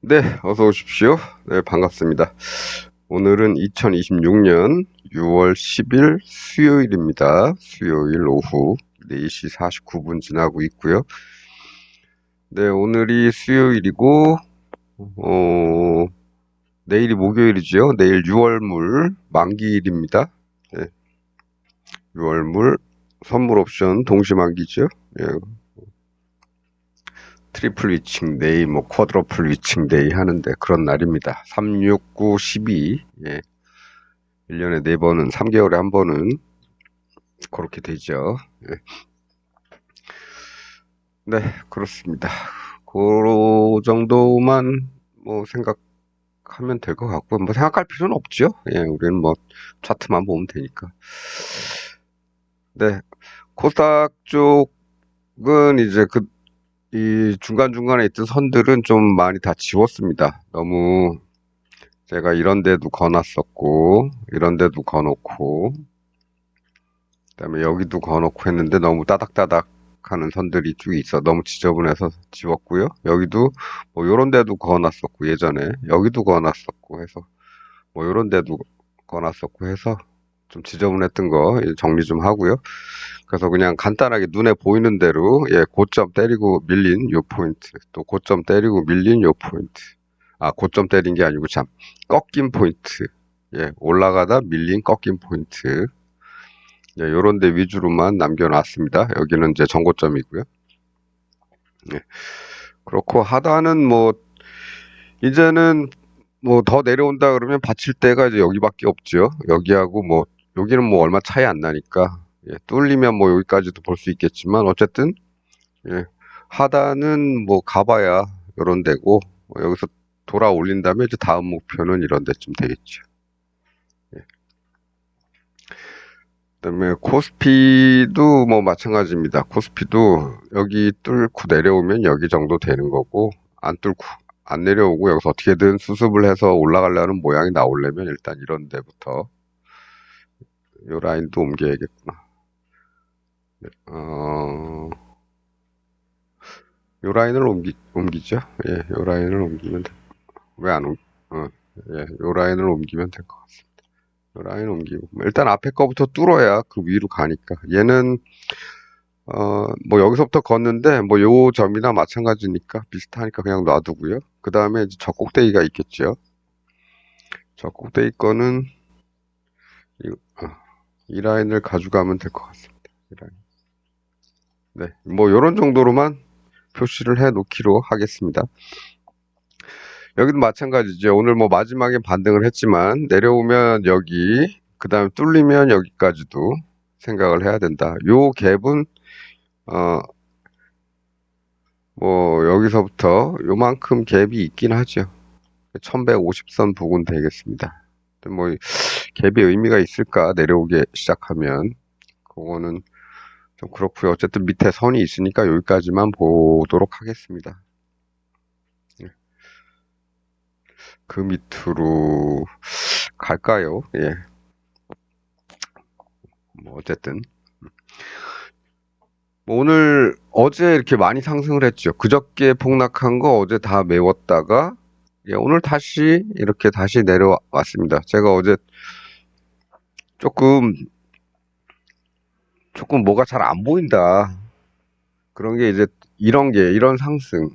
네, 어서 오십시오. 네, 반갑습니다. 오늘은 2026년 6월 10일 수요일입니다. 수요일 오후 4시 49분 지나고 있고요. 네, 오늘이 수요일이고, 어, 내일이 목요일이죠. 내일 6월물 만기일입니다. 네, 6월물 선물 옵션 동시 만기죠. 예, 트리플 위칭 데이, 뭐 쿼드러플 위칭 데이 하는데 그런 날입니다. 3, 6, 9, 12. 예. 1년에 4번은, 3개월에 한 번은 그렇게 되죠. 예. 네, 그렇습니다. 그 정도만 뭐 생각하면 될 것 같고, 뭐 생각할 필요는 없죠. 예, 우리는 뭐 차트만 보면 되니까. 네, 코스닥 쪽은 이제 이 중간중간에 있던 선들은 좀 많이 다 지웠습니다. 너무 제가 이런 데도 거놨었고, 이런 데도 거놓고, 그다음에 여기도 거놓고 했는데 너무 따닥따닥 하는 선들이 쭉 있어. 너무 지저분해서 지웠고요. 여기도 뭐 요런 데도 거놨었고 예전에 여기도 거놨었고 해서 뭐 요런 데도 거놨었고 해서 좀 지저분했던 거 정리 좀 하고요. 그래서 그냥 간단하게 눈에 보이는 대로 고점 때리고 밀린 요 포인트, 또 고점 때리고 밀린 요 포인트. 아, 고점 때린 게 아니고 참 꺾인 포인트. 올라가다 밀린 꺾인 포인트. 요런 데 위주로만 남겨놨습니다. 여기는 이제 정고점이고요. 예, 그렇고 하단은 뭐 이제는 뭐 더 내려온다 그러면 받칠 때가 이제 여기밖에 없죠. 여기하고 뭐 여기는 뭐 얼마 차이 안 나니까 뚫리면 뭐 여기까지도 볼 수 있겠지만 어쨌든 예, 하단은 뭐 가봐야 요런 데고 여기서 돌아 올린 다음에 이제 다음 목표는 이런 데쯤 되겠죠. 예. 그다음에 코스피도 뭐 마찬가지입니다. 코스피도 여기 뚫고 내려오면 여기 정도 되는 거고 안 뚫고 안 내려오고 여기서 어떻게든 수습을 해서 올라가려는 모양이 나오려면 일단 이런 데부터 요 라인도 옮겨야겠구나. 어, 요 라인을 옮기죠. 예, 요 라인을 옮기면 돼. 왜 안 요 라인을 옮기면 될 것 같습니다. 요 라인 옮기고 일단 앞에 거부터 뚫어야 그 위로 가니까 얘는 뭐 여기서부터 걷는데 뭐 요 점이나 마찬가지니까 비슷하니까 그냥 놔두고요. 그 다음에 이제 저 꼭대기가 있겠죠. 저 꼭대기 거는 이, 이 라인을 가져가면 될 것 같습니다. 이 라인. 네, 뭐 요런 정도로만 표시를 해 놓기로 하겠습니다. 여기도 마찬가지죠. 오늘 뭐 마지막에 반등을 했지만 내려오면 여기, 그 다음에 뚫리면 여기까지도 생각을 해야 된다. 요 갭은 어, 뭐 여기서부터 요만큼 갭이 있긴 하죠. 1150선 부근 되겠습니다. 뭐 갭이 의미가 있을까 내려오게 시작하면 그거는 좀 그렇고요. 어쨌든 밑에 선이 있으니까 여기까지만 보도록 하겠습니다. 예. 그 밑으로 갈까요? 예. 뭐 어쨌든 뭐 오늘 어제 이렇게 많이 상승을 했죠. 그저께 폭락한 거 어제 다 메웠다가 오늘 다시 이렇게 다시 내려왔습니다. 제가 어제 조금 뭐가 잘 안 보인다. 그런 게 이제 이런 상승.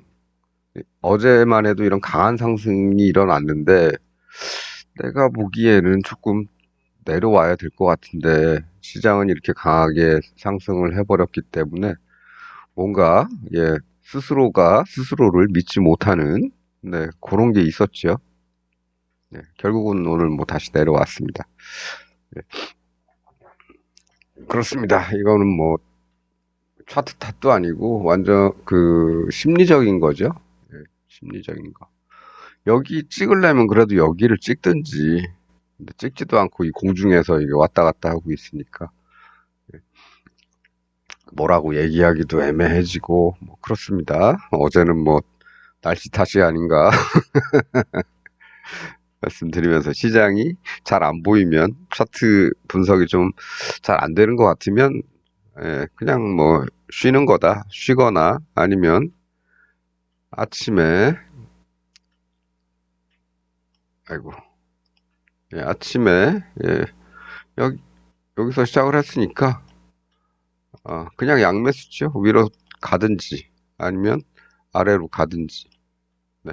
어제만 해도 이런 강한 상승이 일어났는데 내가 보기에는 조금 내려와야 될 것 같은데 시장은 이렇게 강하게 상승을 해버렸기 때문에 뭔가 스스로가 스스로를 믿지 못하는 그런 게 있었죠. 결국은 오늘 뭐 다시 내려왔습니다. 네, 그렇습니다. 이거는 뭐 차트 탓도 아니고 완전 그 심리적인 거죠. 심리적인 거. 여기 찍으려면 그래도 여기를 찍든지 근데 찍지도 않고 이 공중에서 이게 왔다 갔다 하고 있으니까 뭐라고 얘기하기도 애매해지고 뭐 그렇습니다. 어제는 뭐 날씨 탓이 아닌가 말씀드리면서 시장이 잘 안 보이면 차트 분석이 좀 잘 안 되는 것 같으면 그냥 뭐 쉬는 거다 쉬거나 아니면 아침에 아이고, 예, 아침에, 예, 여기, 여기서 시작을 했으니까, 그냥 양매수죠. 위로 가든지, 아니면 아래로 가든지, 네.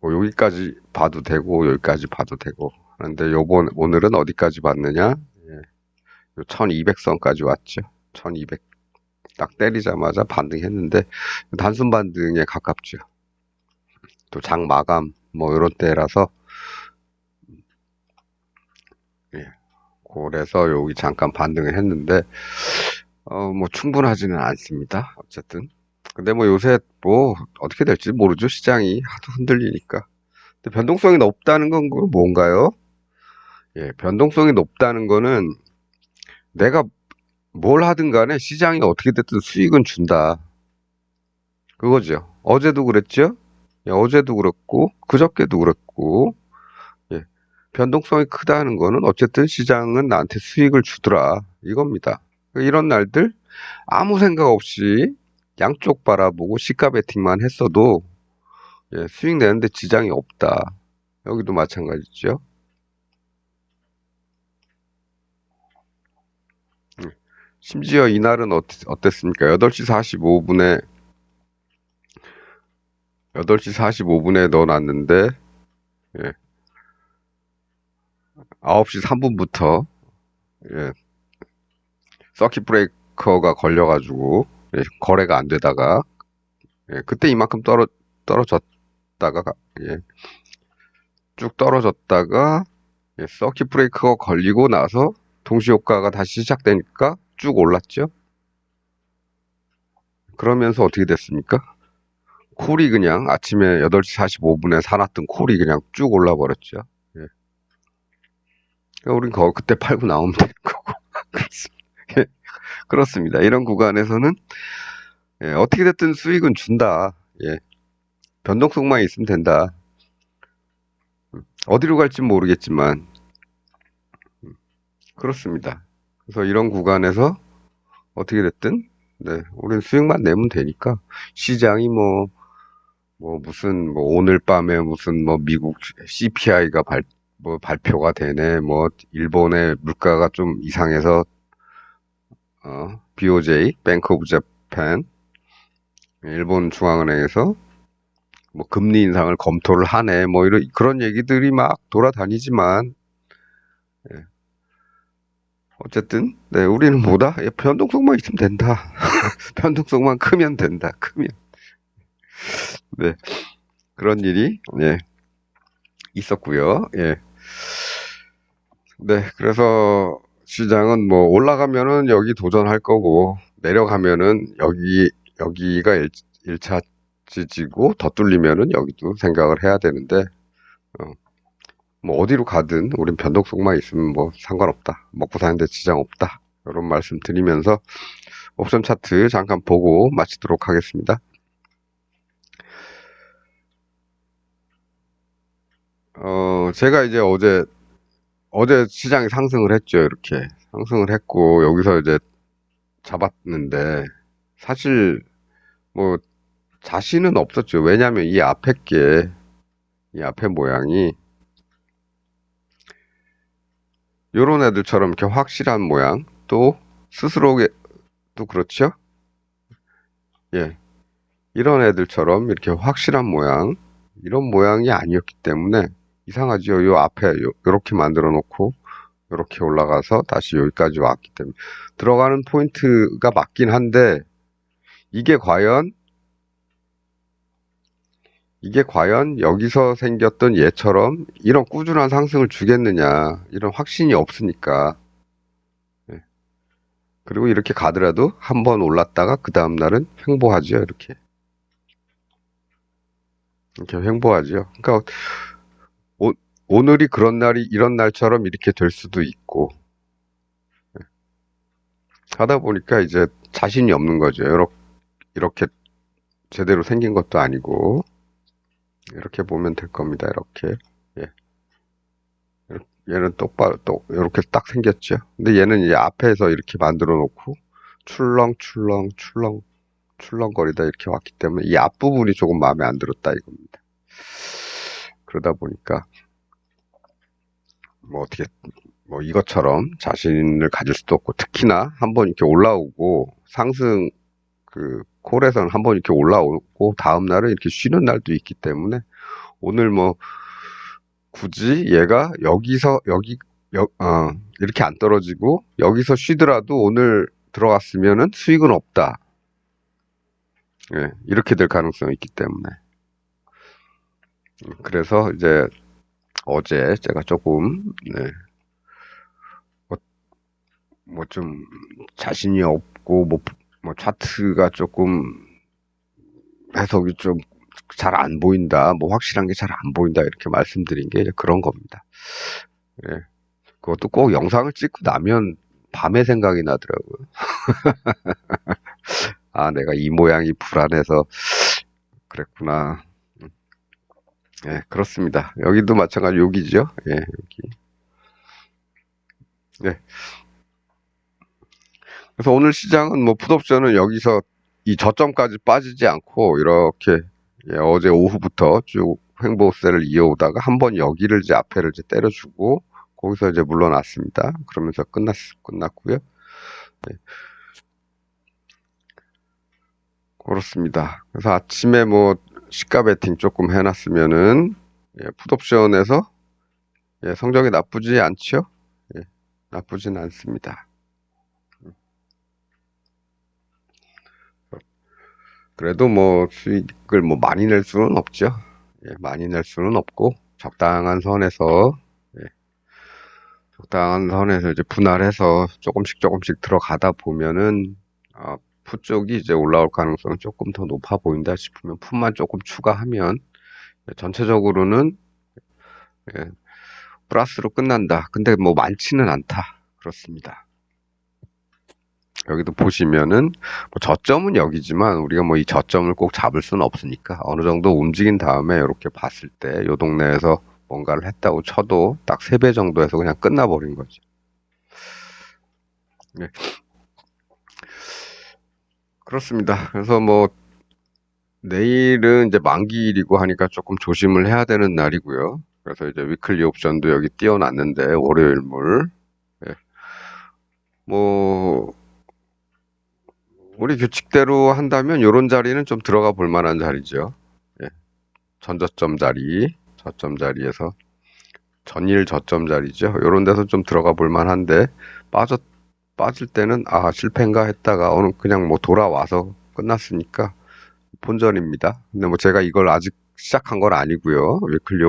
뭐 여기까지 봐도 되고, 여기까지 봐도 되고. 그런데 오늘은 어디까지 봤느냐? 예, 1200선까지 왔죠. 1200. 딱 때리자마자 반등했는데, 단순 반등에 가깝죠. 또 장 마감, 뭐, 요런 때라서, 예, 그래서 여기 잠깐 반등을 했는데, 뭐 충분하지는 않습니다. 어쨌든. 근데 뭐 요새 뭐 어떻게 될지 모르죠. 시장이 하도 흔들리니까. 근데 변동성이 높다는 건 뭔가요? 예, 변동성이 높다는 거는 내가 뭘 하든 간에 시장이 어떻게 됐든 수익은 준다. 그거죠. 어제도 그랬죠? 예, 어제도 그랬고, 그저께도 그랬고, 예, 변동성이 크다는 거는 어쨌든 시장은 나한테 수익을 주더라. 이겁니다. 이런 날들 아무 생각 없이 양쪽 바라보고 시가 베팅만 했어도 예, 수익 내는데 지장이 없다. 여기도 마찬가지죠. 심지어 이날은 어땠습니까? 8시 45분에 8시 45분에 넣어놨는데 예, 9시 3분부터 예, 서킷 브레이커가 걸려가지고 예, 거래가 안 되다가 예, 그때 이만큼 떨어졌다가 예, 쭉 떨어졌다가 예, 서킷 브레이커가 걸리고 나서 동시효과가 다시 시작되니까 쭉 올랐죠. 그러면서 어떻게 됐습니까? 콜이 그냥 아침에 8시 45분에 사놨던 콜이 그냥 쭉 올라버렸죠. 예. 그러니까 우린 그때 팔고 나오면 되는 거고. 그렇습니다. 예, 그렇습니다. 이런 구간에서는 예, 어떻게 됐든 수익은 준다. 예. 변동성만 있으면 된다. 어디로 갈지 모르겠지만 그렇습니다. 그래서 이런 구간에서 어떻게 됐든 네, 우린 수익만 내면 되니까 시장이 뭐 무슨 뭐 오늘 밤에 무슨 뭐 미국 CPI가 뭐 발표가 되네. 뭐 일본의 물가가 좀 이상해서 BOJ, 뱅크 오브 재팬, 일본 중앙은행에서 뭐 금리 인상을 검토를 하네. 뭐 이런 그런 얘기들이 막 돌아다니지만 예, 어쨌든 네, 우리는 뭐다? 예, 변동성만 있으면 된다. 변동성만 크면 된다. 크면 네, 그런 일이 예, 있었고요. 예. 네, 그래서 시장은 뭐 올라가면은 여기 도전할 거고 내려가면은 여기가 1차 지지고 더 뚫리면은 여기도 생각을 해야 되는데 어, 뭐 어디로 가든 우린 변동성만 있으면 뭐 상관없다. 먹고 사는데 지장 없다. 이런 말씀 드리면서 옵션 차트 잠깐 보고 마치도록 하겠습니다. 제가 이제 어제 시장이 상승을 했죠. 이렇게 상승을 했고 여기서 이제 잡았는데 사실 뭐 자신은 없었죠. 왜냐하면 이 앞에 모양이 요런 애들처럼 이렇게 확실한 모양 또 스스로도 그렇죠. 예, 이런 애들처럼 이렇게 확실한 모양 이런 모양이 아니었기 때문에 이상하죠. 요 앞에 요렇게 만들어 놓고 요렇게 올라가서 다시 여기까지 왔기 때문에 들어가는 포인트가 맞긴 한데 이게 과연 이게 과연 여기서 생겼던 얘처럼 이런 꾸준한 상승을 주겠느냐, 이런 확신이 없으니까. 예. 그리고 이렇게 가더라도 한 번 올랐다가 그 다음날은 횡보하죠, 이렇게. 이렇게 횡보하죠. 그러니까 오늘이 그런 날이 이런 날처럼 이렇게 될 수도 있고, 하다 보니까 이제 자신이 없는 거죠. 이렇게 제대로 생긴 것도 아니고, 이렇게 보면 될 겁니다, 이렇게. 예. 얘는 똑바로 이렇게 딱 생겼죠. 근데 얘는 이제 앞에서 이렇게 만들어 놓고 출렁출렁 출렁거리다 이렇게 왔기 때문에 이 앞부분이 조금 마음에 안 들었다 이겁니다. 그러다 보니까 뭐 어떻게 뭐 이것처럼 자신을 가질 수도 없고, 특히나 한번 이렇게 올라오고 상승 그 콜에서는 한번 이렇게 올라오고 다음 날은 이렇게 쉬는 날도 있기 때문에, 오늘 뭐 굳이 얘가 여기서 이렇게 안 떨어지고 여기서 쉬더라도 오늘 들어갔으면은 수익은 없다. 예, 이렇게 될 가능성이 있기 때문에. 그래서 이제 어제 제가 조금, 네, 뭐 좀 자신이 없고, 뭐 차트가 조금 해석이 좀 잘 안 보인다, 뭐 확실한 게 잘 안 보인다, 이렇게 말씀드린 게 그런 겁니다. 예, 그것도 꼭 영상을 찍고 나면 밤에 생각이 나더라고요. 아, 내가 이 모양이 불안해서 그랬구나. 예, 그렇습니다. 여기도 마찬가지, 여기죠. 예, 여기. 예. 그래서 오늘 시장은 뭐 풋옵션은 여기서 이 저점까지 빠지지 않고 이렇게, 예, 어제 오후부터 쭉 횡보세를 이어오다가 한번 여기를 이제 앞에를 이제 때려주고 거기서 이제 물러났습니다. 그러면서 끝났고요. 예, 그렇습니다. 그래서 아침에 뭐 시가 베팅 조금 해놨으면은, 예, 풋옵션에서, 예, 성적이 나쁘지 않죠? 예, 나쁘진 않습니다. 그래도 뭐 수익을 뭐 많이 낼 수는 없죠. 예, 많이 낼 수는 없고 적당한 선에서, 예, 적당한 선에서 이제 분할해서 조금씩 조금씩 들어가다 보면은, 풋 쪽이 이제 올라올 가능성은 조금 더 높아 보인다 싶으면 풋만 조금 추가하면, 예, 전체적으로는, 예, 플러스로 끝난다. 근데 뭐 많지는 않다. 그렇습니다. 여기도 보시면은 뭐 저점은 여기지만 우리가 뭐 이 저점을 꼭 잡을 수는 없으니까 어느 정도 움직인 다음에 이렇게 봤을 때 요 동네에서 뭔가를 했다고 쳐도 딱 3배 정도에서 그냥 끝나버린 거죠. 네, 그렇습니다. 그래서 뭐 내일은 이제 만기일이고 하니까 조금 조심을 해야 되는 날이고요. 그래서 이제 위클리 옵션도 여기 띄워놨는데 월요일물, 예, 뭐 우리 규칙대로 한다면 요런 자리는 좀 들어가 볼 만한 자리죠. 예, 전저점 자리, 저점 자리에서 전일 저점 자리죠. 요런 데서 좀 들어가 볼 만한데, 빠질 때는 실패인가 했다가 어느 그냥 뭐 돌아와서 끝났으니까 본전입니다. 근데 뭐 제가 이걸 아직 시작한 건 아니고요. 위클리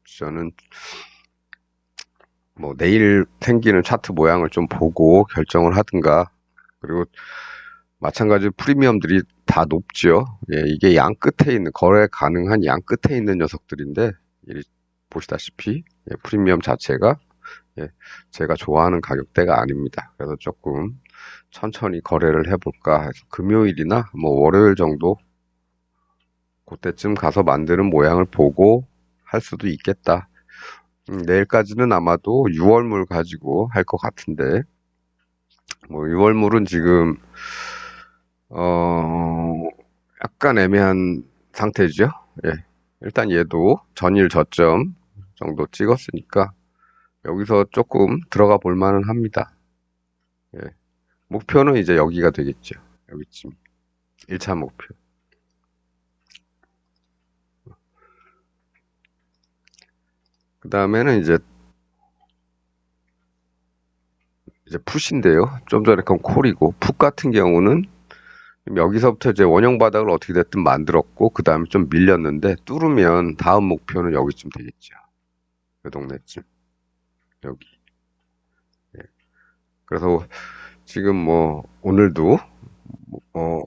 옵션은 뭐 내일 생기는 차트 모양을 좀 보고 결정을 하든가, 그리고 마찬가지로 프리미엄들이 다 높죠. 예, 이게 양 끝에 있는, 거래 가능한 양 끝에 있는 녀석들인데, 보시다시피, 예, 프리미엄 자체가, 예, 제가 좋아하는 가격대가 아닙니다. 그래서 조금 천천히 거래를 해볼까 해서 금요일이나 뭐 월요일 정도 그때쯤 가서 만드는 모양을 보고 할 수도 있겠다. 내일까지는 아마도 6월물 가지고 할 것 같은데, 뭐 6월물은 지금 약간 애매한 상태죠. 예. 일단 얘도 전일 저점 정도 찍었으니까 여기서 조금 들어가 볼 만은 합니다. 예. 목표는 이제 여기가 되겠죠. 여기쯤. 1차 목표. 그 다음에는 이제 풋인데요. 좀 전에 건 콜이고, 풋 같은 경우는 여기서부터 이제 원형 바닥을 어떻게 됐든 만들었고, 그 다음에 좀 밀렸는데, 뚫으면 다음 목표는 여기쯤 되겠죠. 이 동네쯤. 여기. 예. 그래서 지금 뭐, 오늘도, 어,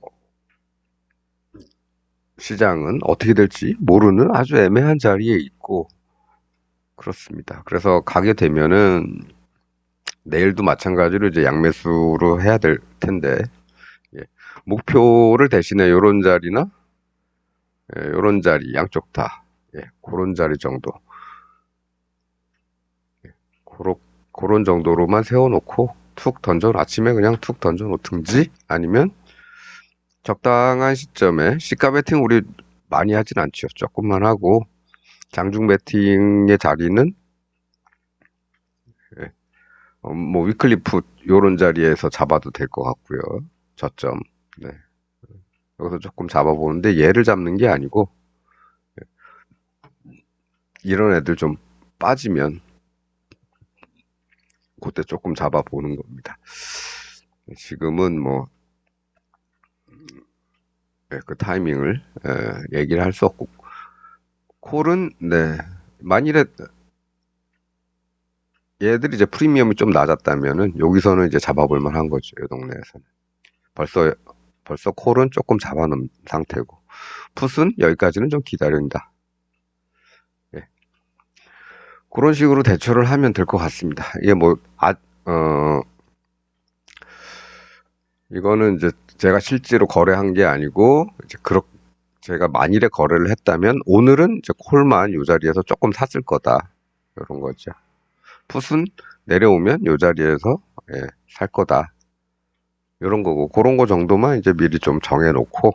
시장은 어떻게 될지 모르는 아주 애매한 자리에 있고, 그렇습니다. 그래서 가게 되면은, 내일도 마찬가지로 이제 양매수로 해야 될 텐데, 예. 목표를 대신에 요런 자리나, 예, 요런 자리, 양쪽 다, 예, 그런 자리 정도, 그런, 그런 정도로만 세워놓고, 아침에 그냥 툭 던져놓든지, 아니면 적당한 시점에, 시가 베팅 우리 많이 하진 않죠. 조금만 하고, 장중 베팅의 자리는 예, 뭐 위클리프 요런 자리에서 잡아도 될 것 같고요. 저점. 네. 여기서 조금 잡아보는데 얘를 잡는 게 아니고 이런 애들 좀 빠지면 그때 조금 잡아보는 겁니다. 지금은 뭐 그 타이밍을 얘기를 할 수 없고 콜은 네 만일에 얘들이 이제 프리미엄이 좀 낮았다면은 여기서는 이제 잡아볼 만한 거죠. 이 동네에서는 벌써 콜은 조금 잡아놓은 상태고 풋은 여기까지는 좀 기다린다. 예. 그런 식으로 대처를 하면 될 것 같습니다. 이게 뭐 이거는 이제 제가 실제로 거래한 게 아니고 이제 제가 만일에 거래를 했다면 오늘은 이제 콜만 이 자리에서 조금 샀을 거다. 이런 거죠. 풋은 내려오면 이 자리에서 살 거다. 이런 거고 그런 거 정도만 이제 미리 좀 정해놓고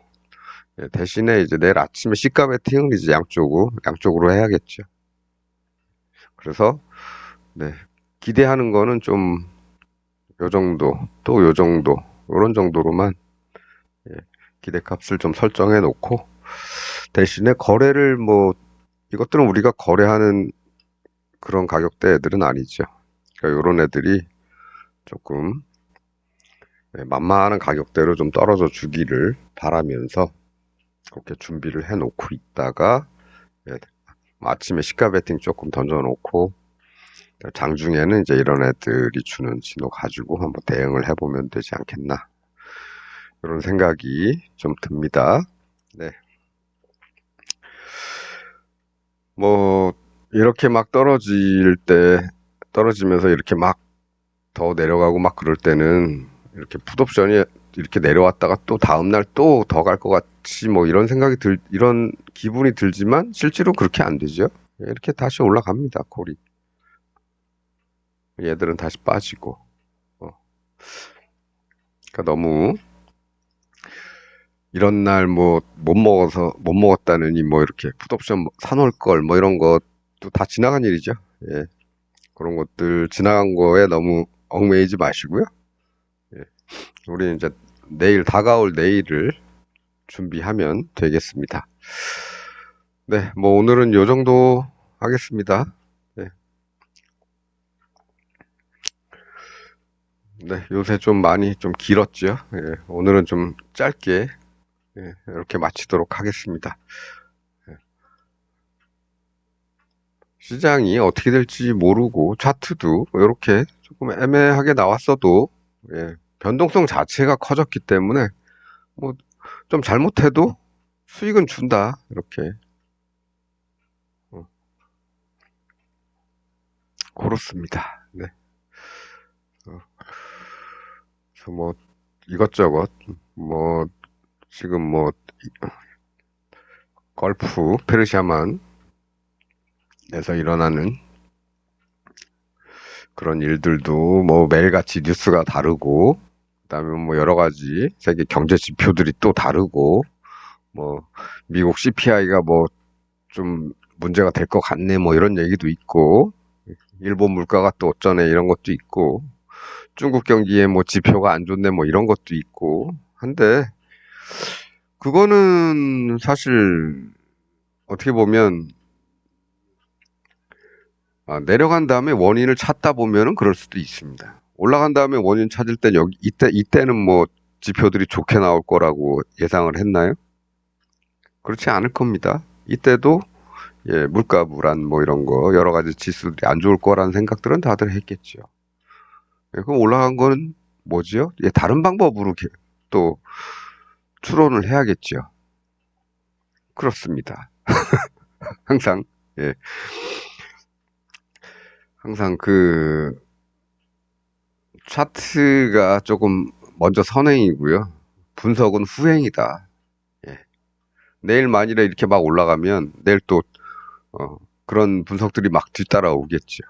대신에 이제 내일 아침에 시가 베팅은 이제 양쪽으로 해야겠죠. 그래서 네, 기대하는 거는 좀 요 정도 또 요 정도 요런 정도로만 기대값을 좀 설정해 놓고 대신에 거래를 뭐 이것들은 우리가 거래하는 그런 가격대 애들은 아니죠. 그러니까 요런 애들이 조금 만만한 가격대로 좀 떨어져 주기를 바라면서 그렇게 준비를 해 놓고 있다가 아침에 시가 베팅 조금 던져 놓고 장중에는 이제 이런 애들이 주는 신호 가지고 한번 대응을 해보면 되지 않겠나 이런 생각이 좀 듭니다. 네. 뭐 이렇게 막 떨어지면서 이렇게 막 더 내려가고 막 그럴 때는 이렇게 풋옵션이 이렇게 내려왔다가 또 다음날 또 더 갈 것 같이 뭐 이런 기분이 들지만 실제로 그렇게 안 되죠. 이렇게 다시 올라갑니다. 콜이. 얘들은 다시 빠지고. 그러니까 너무 이런 날 뭐 못 먹었다느니 뭐 이렇게 풋옵션 사놓을 걸 뭐 이런 것도 다 지나간 일이죠. 예. 그런 것들 지나간 거에 너무 얽매이지 마시고요. 예. 우리 이제 다가올 내일을 준비하면 되겠습니다. 네, 뭐 오늘은 요 정도 하겠습니다. 네, 네, 요새 좀 많이 좀 길었죠. 예, 오늘은 좀 짧게 이렇게 마치도록 하겠습니다. 시장이 어떻게 될지 모르고 차트도 이렇게 조금 애매하게 나왔어도 변동성 자체가 커졌기 때문에 뭐 좀 잘못해도 수익은 준다 이렇게 어, 그렇습니다. 네. 어, 그래서 뭐 이것저것 뭐 지금 뭐 걸프 페르시아만에서 일어나는 그런 일들도 뭐 매일같이 뉴스가 다르고 그다음에 뭐 여러 가지 세계 경제 지표들이 또 다르고 뭐 미국 CPI가 뭐 좀 문제가 될 것 같네 뭐 이런 얘기도 있고 일본 물가가 또 어쩌네 이런 것도 있고 중국 경기에 뭐 지표가 안 좋네 뭐 이런 것도 있고 한데 그거는 사실 어떻게 보면 내려간 다음에 원인을 찾다 보면은 그럴 수도 있습니다. 올라간 다음에 원인 찾을 땐 이때는 뭐 지표들이 좋게 나올 거라고 예상을 했나요? 그렇지 않을 겁니다. 이때도 물가 불안 뭐 이런 거 여러 가지 지수들이 안 좋을 거라는 생각들은 다들 했겠죠. 그럼 올라간 거는 뭐지요? 다른 방법으로 또 추론을 해야겠죠. 그렇습니다. 항상 예, 항상 그 차트가 조금 먼저 선행이고요. 분석은 후행이다. 예. 내일 만일에 이렇게 막 올라가면 내일 또 그런 분석들이 막 뒤따라오겠죠.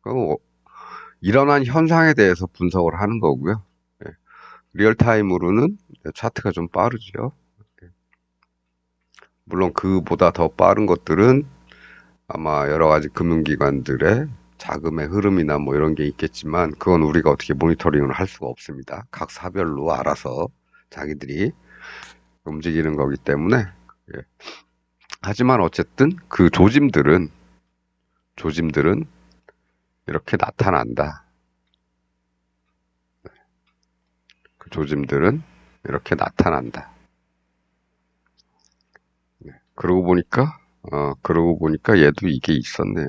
그럼 일어난 현상에 대해서 분석을 하는 거고요. 예. 리얼타임으로는 차트가 좀 빠르죠. 물론 그보다 더 빠른 것들은 아마 여러 가지 금융기관들의 자금의 흐름이나 뭐 이런 게 있겠지만 그건 우리가 어떻게 모니터링을 할 수가 없습니다. 각 사별로 알아서 자기들이 움직이는 거기 때문에 예. 하지만 어쨌든 그 조짐들은 이렇게 나타난다. 그 조짐들은 이렇게 나타난다. 그러고 보니까 얘도 이게 있었네.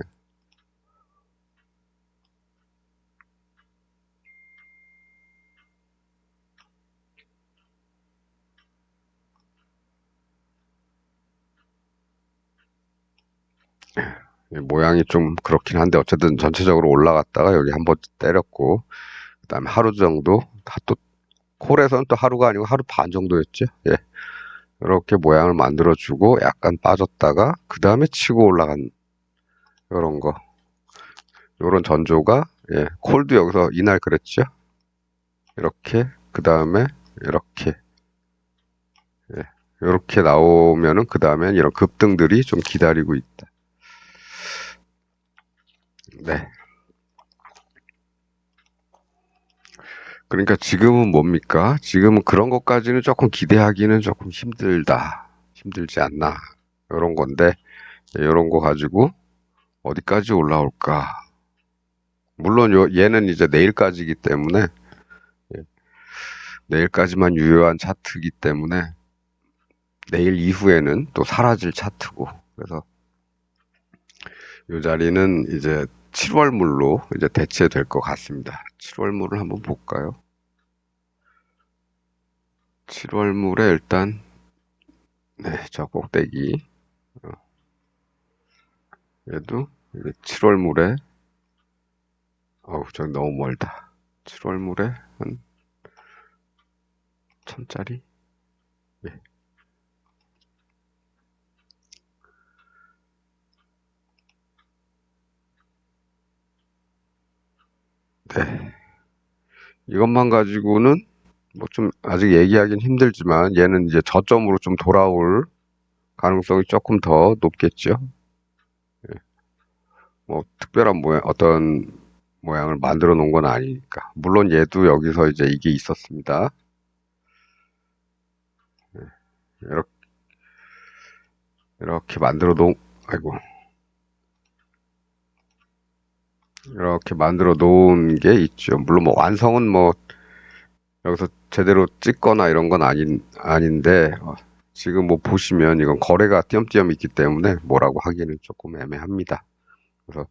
모양이 좀 그렇긴 한데 어쨌든 전체적으로 올라갔다가 여기 한번 때렸고 그다음에 하루 정도 또 콜에서는 또 하루가 아니고 하루 반 정도였죠. 예. 이렇게 모양을 만들어주고 약간 빠졌다가 그 다음에 치고 올라간 이런 거, 이런 전조가 예, 콜도 여기서 이날 그랬죠. 이렇게 그 다음에 이렇게 예, 이렇게 나오면은 그 다음엔 이런 급등들이 좀 기다리고 있다. 네. 그러니까 지금은 뭡니까? 지금은 그런 것까지는 조금 기대하기는 조금 힘들다. 힘들지 않나. 이런 건데, 이런 거 가지고 어디까지 올라올까? 물론 얘는 이제 내일까지이기 때문에, 예, 내일까지만 유효한 차트이기 때문에, 내일 이후에는 또 사라질 차트고, 그래서 이 자리는 이제 7월물로 이제 대체될 것 같습니다. 7월물을 한번 볼까요? 7월물에 일단, 네, 저 꼭대기, 어, 얘도 7월물에 어우, 저기 너무 멀다. 7월물에 한 1000짜리? 예. 네. 이것만 가지고는 뭐 좀 아직 얘기하긴 힘들지만 얘는 이제 저점으로 좀 돌아올 가능성이 조금 더 높겠죠. 뭐 특별한 모양, 어떤 모양을 만들어 놓은 건 아니니까. 물론 얘도 여기서 이제 이게 있었습니다. 이렇게, 이렇게 만들어 놓은, 아이고, 이렇게 만들어 놓은 게 있죠. 물론 뭐 완성은 뭐 여기서 제대로 찍거나 이런 건 아닌데, 지금 뭐 보시면 이건 거래가 띄엄띄엄 있기 때문에 뭐라고 하기는 조금 애매합니다. 그래서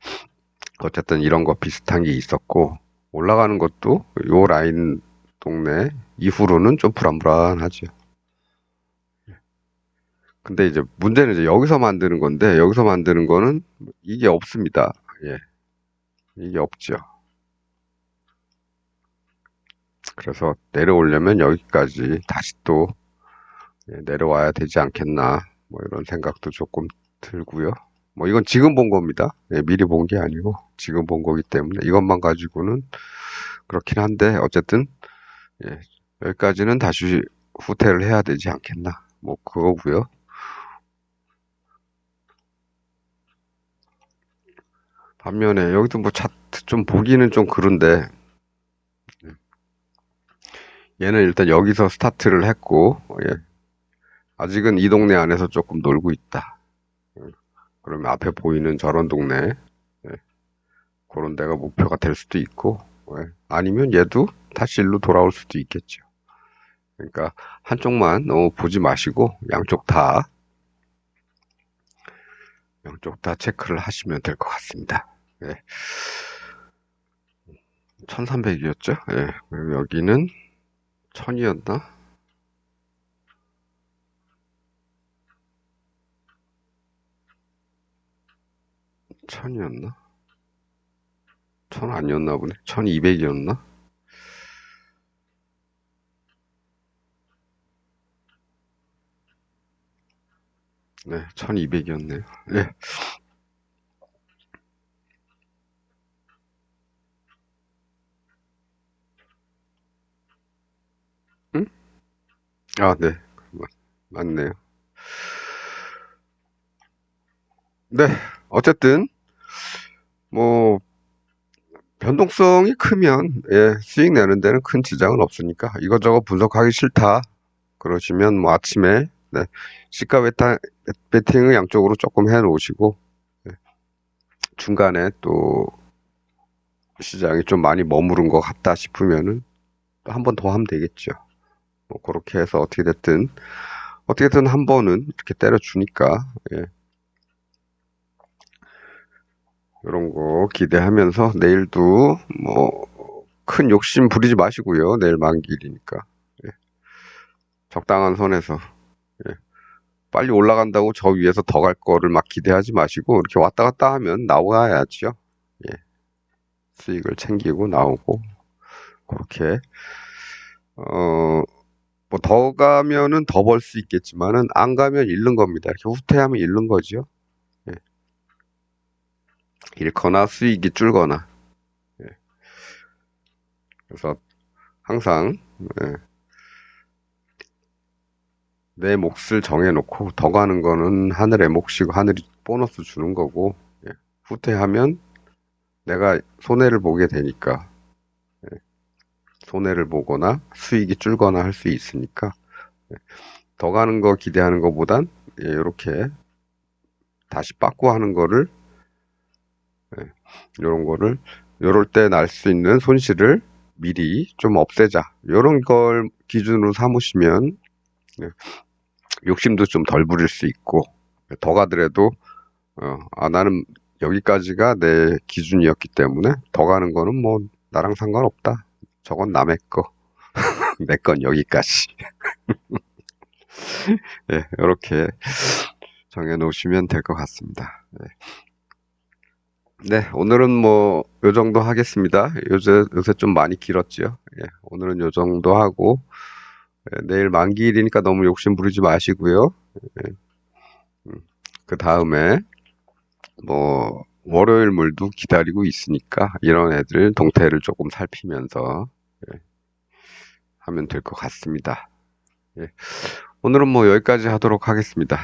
어쨌든 이런 거 비슷한 게 있었고, 올라가는 것도 요 라인 동네 이후로는 좀 불안불안하죠. 근데 이제 문제는 이제 여기서 만드는 건데, 여기서 만드는 거는 이게 없습니다. 예, 이게 없죠. 그래서 내려오려면 여기까지 다시 또 내려와야 되지 않겠나, 뭐 이런 생각도 조금 들고요. 뭐 이건 지금 본 겁니다. 예, 미리 본 게 아니고 지금 본 거기 때문에 이것만 가지고는 그렇긴 한데 어쨌든 예, 여기까지는 다시 후퇴를 해야 되지 않겠나. 뭐 그거고요. 반면에 여기도 뭐 차트 좀 보기는 좀 그런데 얘는 일단 여기서 스타트를 했고 예, 아직은 이 동네 안에서 조금 놀고 있다. 그러면 앞에 보이는 저런 동네 예, 그런 데가 목표가 될 수도 있고 예, 아니면 얘도 다시 일로 돌아올 수도 있겠죠. 그러니까 한쪽만 너무 보지 마시고 양쪽 다 체크를 하시면 될 것 같습니다. 예, 1300이었죠? 예, 그리고 여기는 1000이었나? 1000이었나? 1000 아니었나 보네. 1200이었나? 네, 1200이었네요. 예, 응? 아, 네. 맞네요. 네, 어쨌든 뭐 변동성이 크면 수익 내는 데는 큰 지장은 없으니까 이것저것 분석하기 싫다 그러시면 뭐 아침에 시가 베팅을 양쪽으로 조금 해 놓으시고 중간에 또 시장이 좀 많이 머무른 것 같다 싶으면은 또 한 번 더 하면 되겠죠. 뭐 그렇게 해서 어떻게든 한 번은 이렇게 때려주니까 이런 거 기대하면서 내일도 뭐 큰 욕심 부리지 마시고요. 내일 만기일이니까 적당한 선에서 빨리 올라간다고 저 위에서 더 갈 거를 막 기대하지 마시고 이렇게 왔다 갔다 하면 나와야죠. 수익을 챙기고 나오고 그렇게 뭐 더 가면은 더 벌 수 있겠지만은 안 가면 잃는 겁니다. 이렇게 후퇴하면 잃는 거죠. 잃거나 수익이 줄거나. 그래서 항상 내 몫을 정해놓고 더 가는 거는 하늘의 몫이고 하늘이 보너스 주는 거고 후퇴하면 내가 손해를 보게 되니까 손해를 보거나 수익이 줄거나 할 수 있으니까 더 가는 거 기대하는 것보단 이렇게 다시 빠꾸 하는 거를 이런 거를 요럴 때 날 수 있는 손실을 미리 좀 없애자 이런 걸 기준으로 삼으시면 욕심도 좀 덜 부릴 수 있고 더 가더라도 나는 여기까지가 내 기준이었기 때문에 더 가는 거는 뭐 나랑 상관없다. 저건 남의 거. 내 건 여기까지. 이렇게 정해 놓으시면 될 것 같습니다. 오늘은 뭐 요 정도 하겠습니다. 요새 좀 많이 길었죠. 오늘은 요 정도 하고 내일 만기일이니까 너무 욕심 부리지 마시고요. 그 다음에 뭐 월요일물도 기다리고 있으니까 이런 애들 동태를 조금 살피면서 하면 될 것 같습니다. 오늘은 뭐 여기까지 하도록 하겠습니다.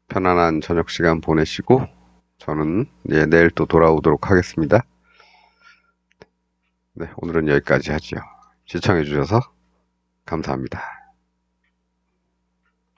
편안한 저녁 시간 보내시고 저는 내일 또 돌아오도록 하겠습니다. 오늘은 여기까지 하죠. 시청해 주셔서 감사합니다.